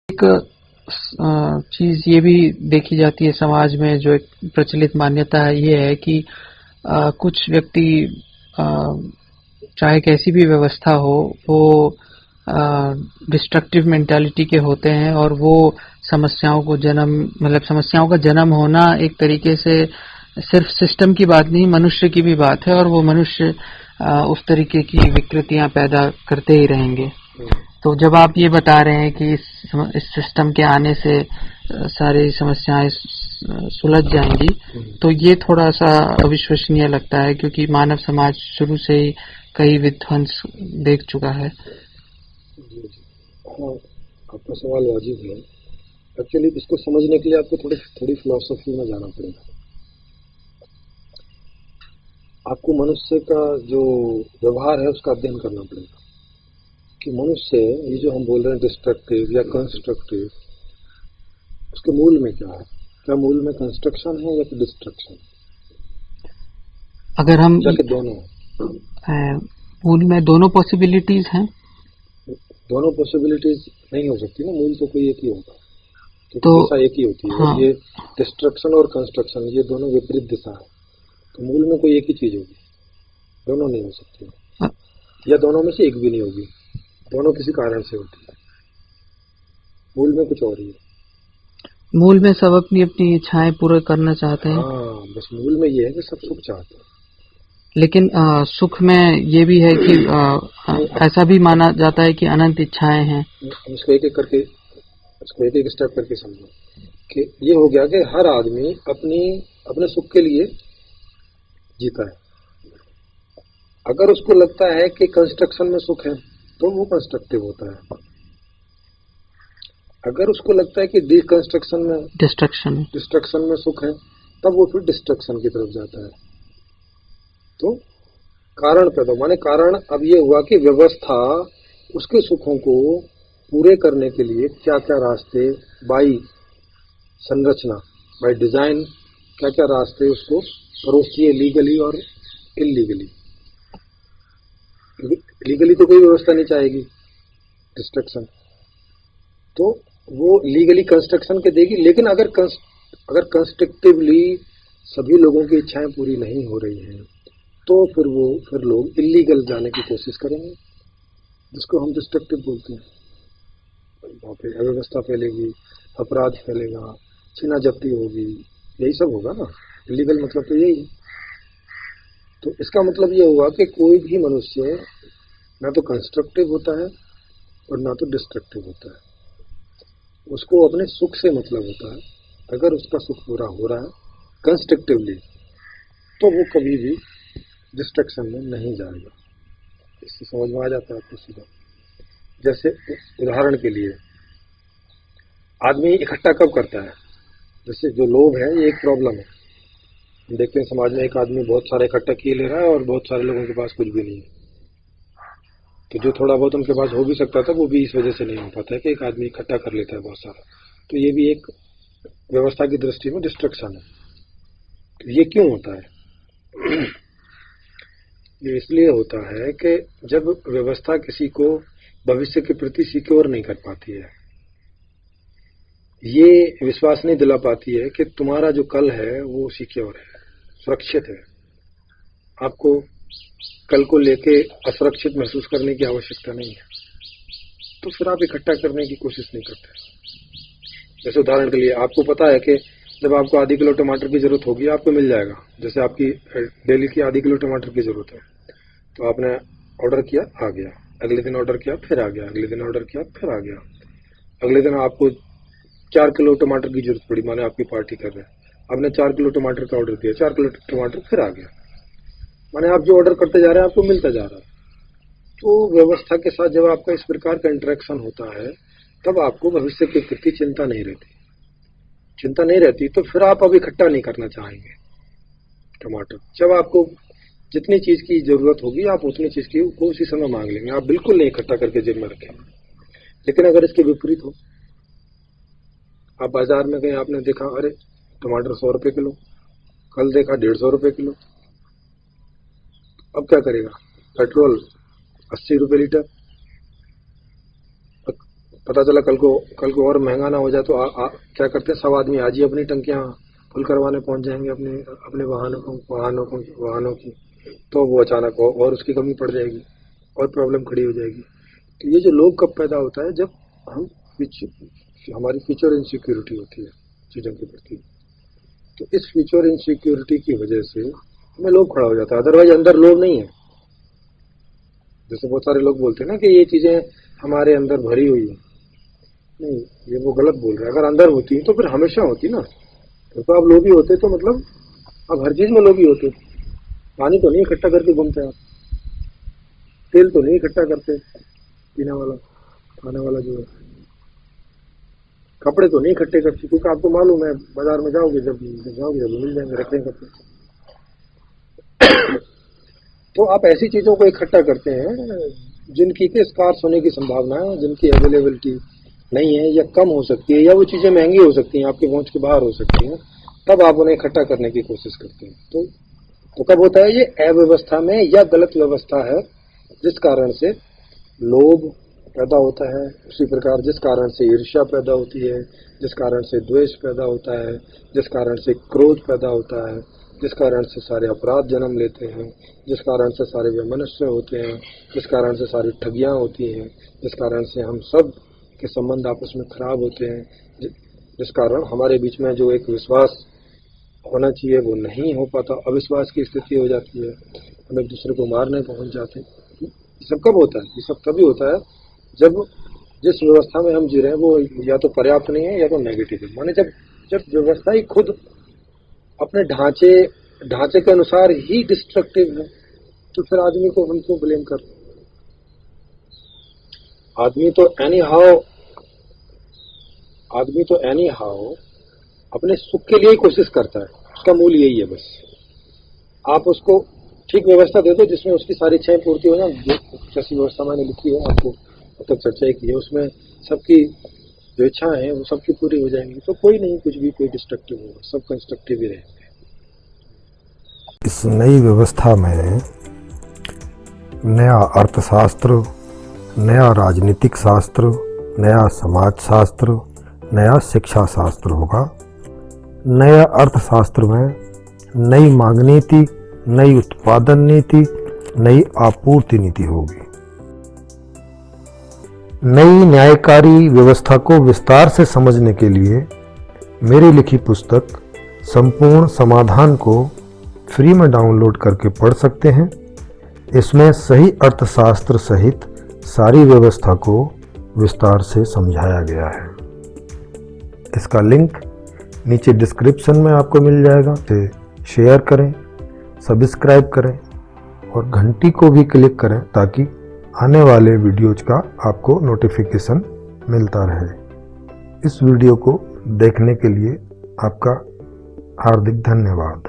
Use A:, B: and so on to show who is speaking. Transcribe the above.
A: एक चीज ये भी देखी जाती है समाज में, जो एक प्रचलित मान्यता है, ये है कि कुछ व्यक्ति अ, चाहे कैसी भी व्यवस्था हो, वो डिस्ट्रक्टिव मेंटालिटी के होते हैं, और वो समस्याओं का जन्म होना एक तरीके से सिर्फ सिस्टम की बात नहीं, मनुष्य की भी बात है, और वो मनुष्य उस तरीके की विकृतियां पैदा करते ही रहेंगे। तो जब आप ये बता रहे हैं कि इस सिस्टम के आने से सारी समस्याएं सुलझ जाएंगी, तो ये थोड़ा सा अविश्वसनीय लगता है, क्योंकि मानव समाज शुरू से ही कई विध्वंस देख चुका है।
B: जी जी, हाँ, आपका सवाल वाजिब है। एक्चुअली इसको समझने के लिए आपको थोड़ी फिलॉसफी में जाना पड़ेगा। आपको मनुष्य का जो व्यवहार है उसका अध्ययन करना पड़ेगा कि मनुष्य, ये जो हम बोल रहे हैं डिस्ट्रक्टिव या कंस्ट्रक्टिव, उसके मूल में क्या है? क्या मूल में कंस्ट्रक्शन है या फिर डिस्ट्रक्शन?
A: अगर हम
B: या कि दोनों?
A: मूल में दोनों पॉसिबिलिटीज हैं।
B: दोनों पॉसिबिलिटीज नहीं हो सकती ना, मूल तो कोई एक ही होगा, क्योंकि
A: तो
B: दिशा एक ही होती है।
A: हाँ,
B: ये डिस्ट्रक्शन और कंस्ट्रक्शन ये दोनों विपरीत दिशा है, तो मूल में कोई एक ही चीज होगी, दोनों नहीं हो सकती, या दोनों में से एक भी नहीं होगी। दोनों किसी कारण से होती है, मूल में कुछ और ही है।
A: मूल में सब अपनी अपनी इच्छाएं पूरे करना चाहते हैं।
B: हाँ, बस मूल में ये है कि सब सुख चाहते हैं।
A: लेकिन सुख में ये भी है कि ऐसा भी माना जाता है कि अनंत इच्छाएं हैं।
B: इसको एक एक स्टेप करके समझो कि ये हो गया कि हर आदमी अपने सुख के लिए जीता है। अगर उसको लगता है कि कंस्ट्रक्शन में सुख है तो वो कंस्ट्रक्टिव होता है। अगर उसको लगता है कि डिस्ट्रक्शन में सुख है, तब वो फिर डिस्ट्रक्शन की तरफ जाता है। तो कारण पैदा, माने कारण अब ये हुआ कि व्यवस्था उसके सुखों को पूरे करने के लिए क्या क्या रास्ते, बाई संरचना, बाई डिजाइन, क्या क्या रास्ते उसको परोसती है, लीगली और इलीगली। लीगली तो कोई व्यवस्था नहीं चाहेगी डिस्ट्रक्शन, तो वो लीगली कंस्ट्रक्शन के देगी। लेकिन अगर कंस्ट्रक्टिवली सभी लोगों की इच्छाएं पूरी नहीं हो रही हैं, तो फिर लोग इलीगल जाने की कोशिश करेंगे, जिसको हम डिस्ट्रक्टिव बोलते हैं। वहाँ पे अव्यवस्था फैलेगी, अपराध फैलेगा, छीना जब्ती होगी, यही सब होगा ना। इलीगल मतलब तो यही है। तो इसका मतलब ये हुआ कि कोई भी मनुष्य ना तो कंस्ट्रक्टिव होता है और ना तो डिस्ट्रक्टिव होता है। उसको अपने सुख से मतलब होता है। अगर उसका सुख पूरा हो रहा है कंस्ट्रक्टिवली, तो वो कभी भी डिस्ट्रक्शन में नहीं जाएगा। इससे समझ में आ जाता है आपको सीधा। जैसे उदाहरण के लिए, आदमी इकट्ठा कब करता है? जैसे जो लोभ है ये एक प्रॉब्लम है। हम देखते हैं समाज में एक आदमी बहुत सारा इकट्ठा किए ले रहा है और बहुत सारे लोगों के पास कुछ भी नहीं है। तो जो थोड़ा बहुत उनके पास हो भी सकता था वो भी इस वजह से नहीं हो पाता है कि एक आदमी इकट्ठा कर लेता है बहुत सारा। तो ये भी एक व्यवस्था की दृष्टि में डिस्ट्रक्शन है। तो ये क्यों होता है? ये इसलिए होता है कि जब व्यवस्था किसी को भविष्य के प्रति सिक्योर नहीं कर पाती है, ये विश्वास नहीं दिला पाती है कि तुम्हारा जो कल है वो सिक्योर है, सुरक्षित है, आपको कल को लेके असुरक्षित महसूस करने की आवश्यकता नहीं है, तो फिर आप इकट्ठा करने की कोशिश नहीं करते। जैसे उदाहरण के लिए, आपको पता है कि जब आपको आधी किलो टमाटर की जरूरत होगी आपको मिल जाएगा। जैसे आपकी डेली की आधी किलो टमाटर की जरूरत है, तो आपने ऑर्डर किया, आ गया। अगले दिन ऑर्डर किया, फिर आ गया। अगले दिन ऑर्डर किया, फिर आ गया। अगले दिन आपको 4 किलो टमाटर की जरूरत पड़ी, माने आपकी पार्टी कर रहे हैं, आपने 4 किलो टमाटर का ऑर्डर दिया, 4 किलो टमाटर फिर आ गया। माने आप जो ऑर्डर करते जा रहे हैं आपको मिलता जा रहा है। तो व्यवस्था के साथ जब आपका इस प्रकार का इंटरेक्शन होता है, तब आपको भविष्य के प्रति चिंता नहीं रहती, तो फिर आप अब इकट्ठा नहीं करना चाहेंगे टमाटर। जब आपको जितनी चीज की जरूरत होगी आप उतनी चीज की को उसी समय मांग लेंगे, आप बिल्कुल नहीं इकट्ठा करके जेब में रखेंगे। लेकिन अगर इसके विपरीत हो, आप बाजार में गए, आपने देखा अरे टमाटर 100 रुपए किलो, कल देखा 150 रुपए किलो, अब क्या करेगा? पेट्रोल 80 रुपए लीटर, पता चला कल को और महंगा ना हो जाए तो क्या करते हैं, सब आदमी आज ही अपनी टंकियां फुल करवाने पहुंच जाएंगे अपने वाहनों की, तो वो अचानक और उसकी कमी पड़ जाएगी और प्रॉब्लम खड़ी हो जाएगी। तो ये जो लोभ कब पैदा होता है, जब हमारी फ्यूचर इनसिक्योरिटी होती है चीज़ों के प्रति। तो इस फ्यूचर इनसिक्योरिटी की वजह से हमें लोभ खड़ा हो जाता है, अदरवाइज अंदर लोभ नहीं है। जैसे बहुत सारे लोग बोलते हैं ना कि ये चीज़ें हमारे अंदर भरी हुई है, नहीं, ये वो गलत बोल रहे हैं। अगर अंदर होती तो फिर हमेशा होती ना। तो आप लोभी होते तो मतलब आप हर चीज़ में लोभी होते। पानी तो नहीं इकट्ठा करके घूमते आप, तेल तो नहीं इकट्ठा करते पीने वाला खाने वाला जो है, कपड़े तो नहीं इकट्ठे करते, क्योंकि आपको मालूम है बाजार में जाओगे जब मिल जाएंगे, रख देंगे कपड़े। तो आप ऐसी चीज़ों को इकट्ठा करते हैं जिनकी के स्कार्स होने की संभावना है, जिनकी अवेलेबिलिटी नहीं है या कम हो सकती है, या वो चीज़ें महंगी हो सकती हैं, आपके पहुंच के बाहर हो सकती हैं, तब आप उन्हें इकट्ठा करने की कोशिश करते हैं। तो कब होता है ये अव्यवस्था में या गलत व्यवस्था है, जिस कारण से लोभ पैदा होता है। उसी प्रकार जिस कारण से ईर्ष्या पैदा होती है, जिस कारण से द्वेष पैदा होता है, जिस कारण से क्रोध पैदा होता है, जिस कारण से सारे अपराध जन्म लेते हैं, जिस कारण से सारे वैमनस्य होते हैं, जिस कारण से सारी ठगियाँ होती हैं, जिस कारण से हम सब के संबंध आपस में खराब होते हैं, जिस कारण हमारे बीच में जो एक विश्वास होना चाहिए वो नहीं हो पाता, अविश्वास की स्थिति हो जाती है, हम एक दूसरे को मारने पहुंच जाते हैं। ये सब कब होता है? ये सब तभी होता है जब जिस व्यवस्था में हम जी रहे हैं वो या तो पर्याप्त नहीं है या तो नेगेटिव है। माने जब व्यवस्था ही खुद अपने ढांचे के अनुसार ही डिस्ट्रक्टिव है, तो फिर आदमी को हम क्यों ब्लेम कर? आदमी तो एनी हाउ अपने सुख के लिए ही कोशिश करता है, उसका मूल यही है। बस आप उसको ठीक व्यवस्था दे दो जिसमें उसकी सारी इच्छाएं पूर्ति हो जाए। जैसी व्यवस्था मैंने लिखी है, आपको अब तक चर्चा की है, उसमें सबकी जो इच्छाएं हैं वो सबकी पूरी हो जाएंगी, तो कोई नहीं कुछ भी कोई डिस्ट्रक्टिव होगा, सब कंस्ट्रक्टिव ही रहेंगे।
C: इस नई व्यवस्था में नया अर्थशास्त्र, नया राजनीतिक शास्त्र, नया समाज शास्त्र, नया शिक्षा शास्त्र होगा। नया अर्थशास्त्र में नई मांग नीति, नई उत्पादन नीति, नई आपूर्ति नीति होगी। नई न्यायकारी व्यवस्था को विस्तार से समझने के लिए मेरी लिखी पुस्तक संपूर्ण समाधान को फ्री में डाउनलोड करके पढ़ सकते हैं। इसमें सही अर्थशास्त्र सहित सारी व्यवस्था को विस्तार से समझाया गया है। इसका लिंक नीचे डिस्क्रिप्शन में आपको मिल जाएगा। इसे शेयर करें, सब्सक्राइब करें और घंटी को भी क्लिक करें ताकि आने वाले वीडियोज का आपको नोटिफिकेशन मिलता रहे। इस वीडियो को देखने के लिए आपका हार्दिक धन्यवाद।